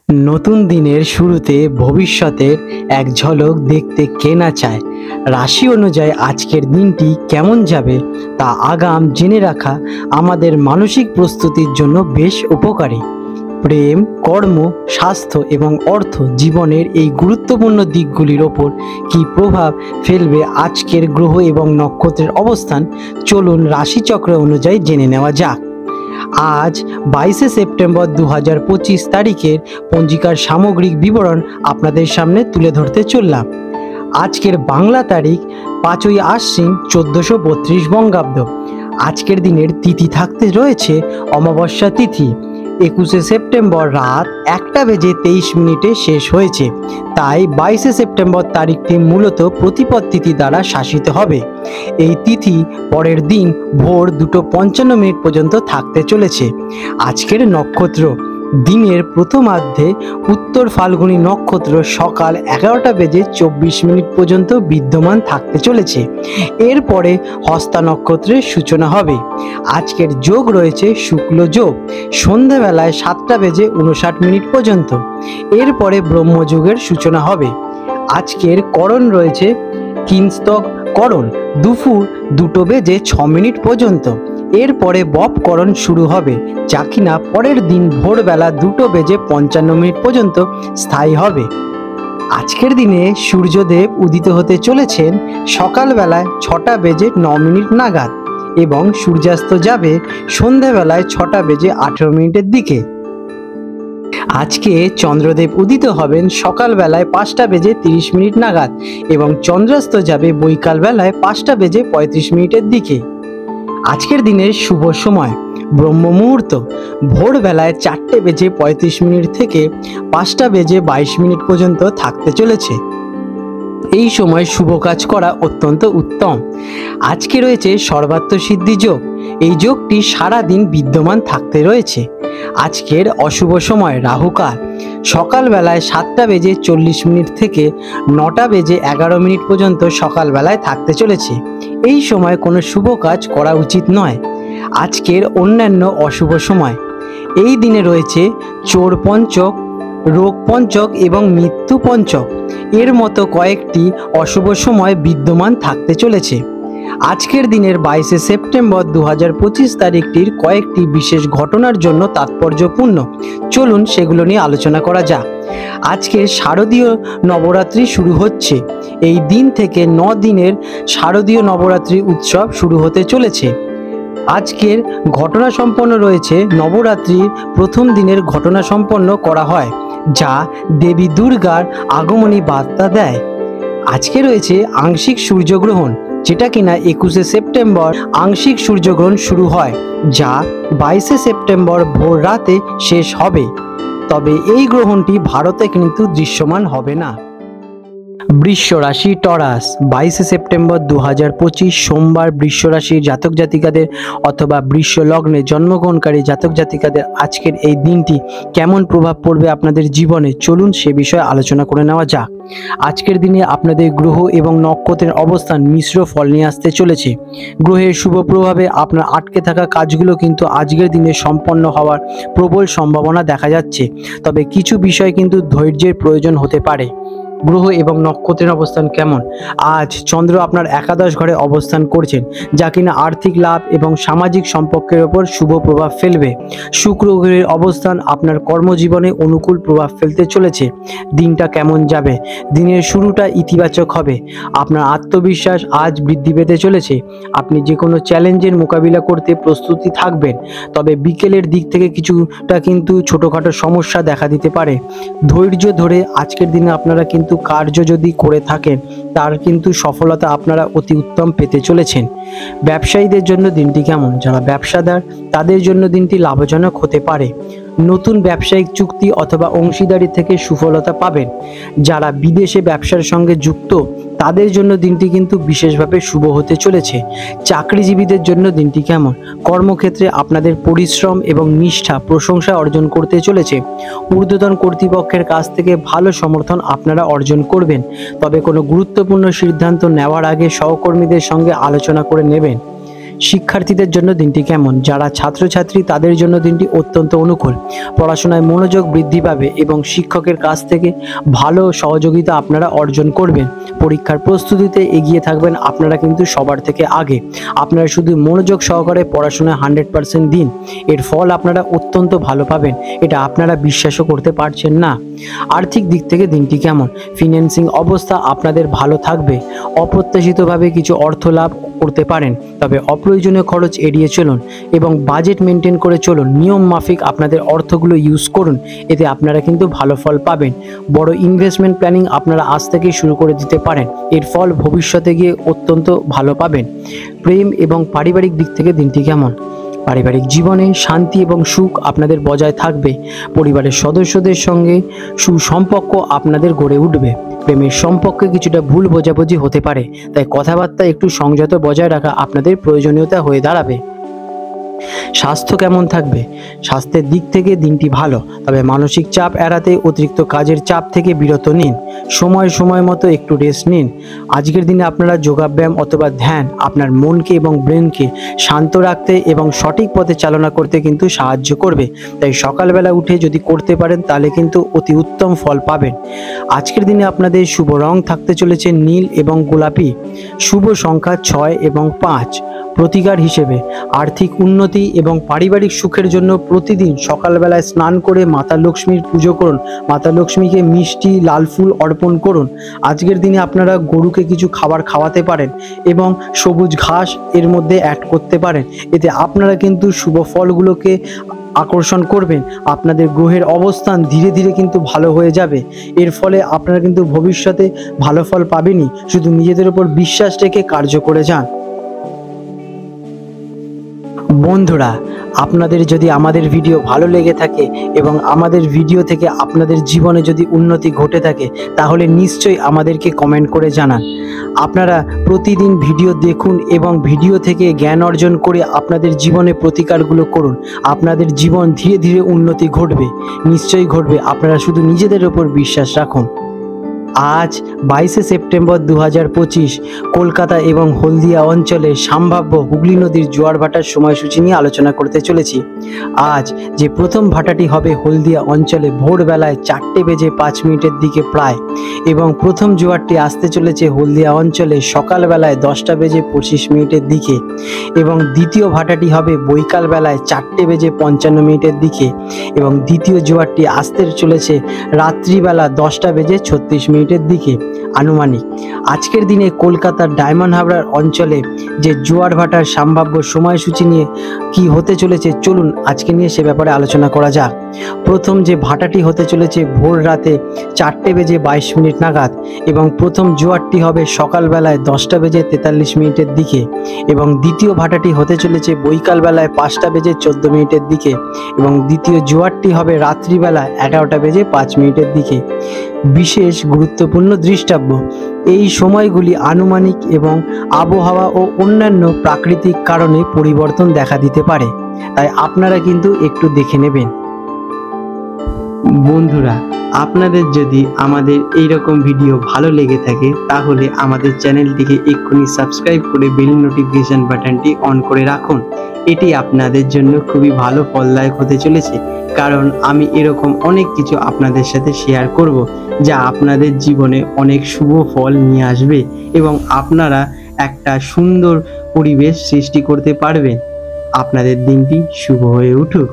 নতুন দিনের শুরুতে ভবিষ্যতের এক ঝলক দেখতে কে না চায়। রাশি অনুযায়ী আজকের দিনটি কেমন যাবে তা আগাম জেনে রাখা আমাদের মানসিক প্রস্তুতির জন্য বেশ উপকারী। প্রেম, কর্ম, স্বাস্থ্য এবং অর্থ জীবনের এই গুরুত্বপূর্ণ দিকগুলির ওপর কী প্রভাব ফেলবে আজকের গ্রহ এবং নক্ষত্রের অবস্থান, চলুন রাশিচক্র অনুযায়ী জেনে নেওয়া যাক। আজ 22শে সেপ্টেম্বর 2025 তারিখের পঞ্জিকার সামগ্রিক বিবরণ আপনাদের সামনে তুলে ধরতে চললাম। আজকের বাংলা তারিখ 5ই আশ্বিন 1432 বঙ্গাব্দ। আজকের দিনের তিথি থাকতে রয়েছে অমাবস্যা তিথি। 21শে সেপ্টেম্বর রাত 1:23 শেষ হয়েছে, তাই 22শে সেপ্টেম্বর তারিখটি মূলত প্রতিপদ তিথি দ্বারা শাসিত হবে। এই তিথি পরের দিন ভোর 2:55 পর্যন্ত থাকতে চলেছে। আজকের নক্ষত্র দিনের প্রথমার্ধে উত্তর ফাল্গুনী নক্ষত্র সকাল 11:24 পর্যন্ত বিদ্যমান থাকতে চলেছে। এরপরে হস্তা নক্ষত্রের সূচনা হবে। আজকের যোগ রয়েছে শুক্ল যোগ সন্ধ্যাবেলায় 7:59 পর্যন্ত। এরপরে ব্রহ্মযোগের সূচনা হবে। আজকের করণ রয়েছে কিংস্তক করণ দুপুর 2:06 পর্যন্ত। এরপরে বপকরণ শুরু হবে, যা কিনা পরের দিন ভোরবেলা 2:55 পর্যন্ত স্থায়ী হবে। আজকের দিনে সূর্যদেব উদিত হতে চলেছেন সকালবেলায় 6:09 নাগাদ এবং সূর্যাস্ত যাবে সন্ধ্যাবেলায় 6:18 দিকে। আজকে চন্দ্রদেব উদিত হবেন সকালবেলায় 5:30 নাগাদ এবং চন্দ্রাস্ত যাবে বৈকালবেলায় 5:35 দিকে। আজকের দিনের শুভ সময় ব্রহ্ম মুহূর্ত ভোরবেলায় 4:35 থেকে 5:22 পর্যন্ত থাকতে চলেছে। এই সময় শুভ কাজ করা অত্যন্ত উত্তম। আজকে রয়েছে সর্বাত্ম সিদ্ধি যোগ। এই যোগটি সারাদিন বিদ্যমান থাকতে রয়েছে। আজকের অশুভ সময় রাহুকাল সকালবেলায় 7:40 থেকে 9:11 পর্যন্ত সকালবেলায় থাকতে চলেছে। এই সময় কোনো শুভ কাজ করা উচিত নয়। আজকের অন্যান্য অশুভ সময় এই দিনে রয়েছে চোর পঞ্চক, রোগ পঞ্চক এবং মৃত্যু পঞ্চক এর মতো কয়েকটি অশুভ সময় বিদ্যমান থাকতে চলেছে। আজকের দিনের 22শে সেপ্টেম্বর 2025 তারিখটির কয়েকটি বিশেষ ঘটনার জন্য তাৎপর্যপূর্ণ। চলুন সেগুলো নিয়ে আলোচনা করা যাক। আজকে শারদীয় নবরাত্রি শুরু হচ্ছে। এই দিন থেকে 9 দিনের শারদীয় নবরাত্রি উৎসব শুরু হতে চলেছে। আজকের ঘটনা সম্পন্ন রয়েছে নবরাত্রির প্রথম দিনের ঘটনা সম্পন্ন করা হয়, যা দেবী দুর্গার আগমনী বার্তা দেয়। আজকে রয়েছে আংশিক সূর্যগ্রহণ, যেটা কিনা 21শে সেপ্টেম্বর আংশিক সূর্যগ্রহণ শুরু হয়, যা 22শে সেপ্টেম্বর ভোর রাতে শেষ হবে। তবে এই গ্রহণটি ভারতে কিন্তু দৃশ্যমান হবে না। বৃষ রাশি টরাস 22শে সেপ্টেম্বর 2025 সোমবার বৃষ রাশির জাতক জাতিকাদের অথবা বৃষ লগ্নে জন্মগ্রহণকারী জাতক জাতিকাদের আজকের এই দিনটি কেমন প্রভাব পড়বে আপনাদের জীবনে, চলুন সে বিষয়ে আলোচনা করে নেওয়া যাক। আজকের দিনে আপনাদের গ্রহ এবং নক্ষত্রের অবস্থান মিশ্র ফল নিয়ে আসতে চলেছে। গ্রহের শুভ প্রভাবে আপনার আটকে থাকা কাজগুলো কিন্তু আজকের দিনে সম্পন্ন হওয়ার প্রবল সম্ভাবনা দেখা যাচ্ছে। তবে কিছু বিষয় কিন্তু ধৈর্যের প্রয়োজন হতে পারে। গ্রহ এবং নক্ষত্রের অবস্থান কেমন? আজ চন্দ্র আপনার একাদশ ঘরে অবস্থান করছেন, যা কিনা আর্থিক লাভ এবং সামাজিক সম্পর্কের ওপর শুভ প্রভাব ফেলবে। শুক্র গ্রহের অবস্থান আপনার কর্মজীবনে অনুকূল প্রভাব ফেলতে চলেছে। দিনটা কেমন যাবে? দিনের শুরুটা ইতিবাচক হবে। আপনার আত্মবিশ্বাস আজ বৃদ্ধি পেতে চলেছে। আপনি যে কোনো চ্যালেঞ্জের মোকাবিলা করতে প্রস্তুতি থাকবেন। তবে বিকেলের দিক থেকে কিছুটা কিন্তু ছোটোখাটো সমস্যা দেখা দিতে পারে। ধৈর্য ধরে আজকের দিনে আপনারা কিন্তু কার্য যদি করে থাকেন, তার কিন্তু সফলতা আপনারা অতি উত্তম পেতে চলেছেন। ব্যবসায়ীদের জন্য দিনটি কেমন? যারা ব্যবসাদার তাদের জন্য দিনটি লাভজনক হতে পারে। নতুন ব্যবসায়িক চুক্তি অথবা অংশীদারি থেকে সুফলতা পাবেন। যারা বিদেশে ব্যবসার সঙ্গে যুক্ত তাদের জন্য দিনটি কিন্তু বিশেষভাবে শুভ হতে চলেছে। চাকরিজীবীদের জন্য দিনটি কেমন? কর্মক্ষেত্রে আপনাদের পরিশ্রম এবং নিষ্ঠা প্রশংসা অর্জন করতে চলেছে। ঊর্ধ্বতন কর্তৃপক্ষের কাছ থেকে ভালো সমর্থন আপনারা অর্জন করবেন। তবে কোনো গুরুত্বপূর্ণ সিদ্ধান্ত নেওয়ার আগে সহকর্মীদের সঙ্গে আলোচনা করে নেবেন। শিক্ষার্থীদের জন্য দিনটি কেমন? যারা ছাত্রছাত্রী তাদের জন্য দিনটি অত্যন্ত অনুকূল। পড়াশোনায় মনোযোগ বৃদ্ধি পাবে এবং শিক্ষকের কাছ থেকে ভালো সহযোগিতা আপনারা অর্জন করবেন। পরীক্ষার প্রস্তুতিতে এগিয়ে থাকবেন আপনারা কিন্তু সবার থেকে আগে। আপনারা শুধু মনোযোগ সহকারে পড়াশোনায় 100% দিন, এর ফল আপনারা অত্যন্ত ভালো পাবেন। এটা আপনারা বিশ্বাসও করতে পারছেন না। আর্থিক দিক থেকে দিনটি কেমন? ফিন্যান্সিং অবস্থা আপনাদের ভালো থাকবে। অপ্রত্যাশিতভাবে কিছু অর্থ লাভ করতে পারেন, তবে অপ্রয়োজনীয় খরচ এড়িয়ে চলুন এবং বাজেট মেনটেন করে চলুন। নিয়ম মাফিক আপনাদের অর্থগুলো ইউজ করুন, এতে আপনারা কিন্তু ভালো ফল পাবেন। বড় ইনভেস্টমেন্ট প্ল্যানিং আপনারা আজ থেকেই শুরু করে দিতে পারেন, এর ফল ভবিষ্যতে গিয়ে অত্যন্ত ভালো পাবেন। প্রেম এবং পারিবারিক দিক থেকে দিনটি কেমন? পারিবারিক জীবনে শান্তি এবং সুখ আপনাদের বজায় থাকবে। পরিবারের সদস্যদের সঙ্গে সুসম্পর্ক আপনাদের গড়ে উঠবে। প্রেমের সম্পর্কে কিছুটা ভুল বোঝাবুঝি হতে পারে, তাই কথাবার্তা একটু সংযত বজায় রাখা আপনাদের প্রয়োজনীয়তা হয়ে দাঁড়াবে। স্বাস্থ্য কেমন থাকবে? স্বাস্থ্যের দিক থেকে দিনটি ভালো, তবে মানসিক চাপ এড়াতে অতিরিক্ত কাজের চাপ থেকে বিরত নিন। সময় মতো একটু রেস্ট নিন। আজকের দিনে আপনারা যোগাব্যায়াম অথবা ধ্যান আপনার মনকে এবং ব্রেনকে শান্ত রাখতে এবং সঠিক পথে চালনা করতে কিন্তু সাহায্য করবে। তাই সকালবেলা উঠে যদি করতে পারেন তাহলে কিন্তু অতি উত্তম ফল পাবেন। আজকের দিনে আপনাদের শুভ রং থাকতে চলেছে নীল এবং গোলাপি। শুভ সংখ্যা 6 এবং 5। প্রতিকার হিসেবে আর্থিক উন্নতি এবং পারিবারিক সুখের জন্য প্রতিদিন সকালবেলায় স্নান করে মাতা লক্ষ্মীর পুজো করুন। মাতা লক্ষ্মীকে মিষ্টি লাল ফুল অর্পণ করুন। আজকের দিনে আপনারা গরুকে কিছু খাবার খাওয়াতে পারেন এবং সবুজ ঘাস এর মধ্যে অ্যাড করতে পারেন। এতে আপনারা কিন্তু শুভ ফলগুলোকে আকর্ষণ করবেন। আপনাদের গ্রহের অবস্থান ধীরে ধীরে কিন্তু ভালো হয়ে যাবে। এর ফলে আপনারা কিন্তু ভবিষ্যতে ভালো ফল পাবেনই। শুধু নিজেদের উপর বিশ্বাস রেখে কার্য করে যান। বন্ধুরা, আপনাদের যদি আমাদের ভিডিও ভালো লেগে থাকে এবং আমাদের ভিডিও থেকে আপনাদের জীবনে যদি উন্নতি ঘটে থাকে, তাহলে নিশ্চয়ই আমাদেরকে কমেন্ট করে জানান। আপনারা প্রতিদিন ভিডিও দেখুন এবং ভিডিও থেকে জ্ঞান অর্জন করে আপনাদের জীবনে প্রতিকারগুলো করুন। আপনাদের জীবন ধীরে ধীরে উন্নতি ঘটবে, নিশ্চয়ই ঘটবে। আপনারা শুধু নিজেদের উপর বিশ্বাস রাখুন। আজ 22শে সেপ্টেম্বর 2025 কলকাতা এবং হলদিয়া অঞ্চলে সম্ভাব্য হুগলি নদীর জোয়ার ভাটার সময়সূচি নিয়ে আলোচনা করতে চলেছি। আজ যে প্রথম ভাটাটি হবে হলদিয়া অঞ্চলে ভোরবেলায় 4:05 দিকে প্রায়, এবং প্রথম জোয়ারটি আসতে চলেছে হলদিয়া অঞ্চলে সকালবেলায় 10:25 দিকে, এবং দ্বিতীয় ভাটাটি হবে বৈকালবেলায় 4:55 দিকে, এবং দ্বিতীয় জোয়ারটি আসতে চলেছে রাত্রিবেলা 10:36 দিকে আনুমানিক। আজকের দিনে কলকাতার ডায়মন্ড হারবার অঞ্চলে যে জোয়ার ভাটার সম্ভাব্য সময়সূচি নিয়ে কি হতে চলেছে, চলুন আজকে নিয়ে সে ব্যাপারে আলোচনা করা যাক। প্রথম যে ভাটাটি হতে চলেছে ভোর রাতে 4:22 নাগাদ, এবং প্রথম জোয়ারটি হবে সকালবেলায় 10:43 দিকে, এবং দ্বিতীয় ভাটাটি হতে চলেছে বৈকালবেলায় 5:14 দিকে, এবং দ্বিতীয় জোয়ারটি হবে রাত্রিবেলায় 11:05 দিকে। বিশেষ গুরুত্বপূর্ণ দৃষ্টাব্য, এই সময়গুলি আনুমানিক এবং আবহাওয়া ও অন্যান্য প্রাকৃতিক কারণে পরিবর্তন দেখা দিতে পারে, তাই আপনারা কিন্তু একটু দেখে নেবেন। বন্ধুরা, আপনাদের যদি আমাদের এই রকম ভিডিও ভালো লেগে থাকে তাহলে আমাদের চ্যানেলটিকে এক্ষুনি সাবস্ক্রাইব করে বেল নোটিফিকেশন বাটনটি অন করে রাখুন। এটি আপনাদের জন্য খুবই ভালো ফলদায়ক হতে চলেছে, কারণ আমি এরকম অনেক কিছু আপনাদের সাথে শেয়ার করব যা আপনাদের জীবনে অনেক শুভ ফল নিয়ে আসবে এবং আপনারা একটা সুন্দর পরিবেশ সৃষ্টি করতে পারবেন। আপনাদের দিনটি শুভ হয়ে উঠুক।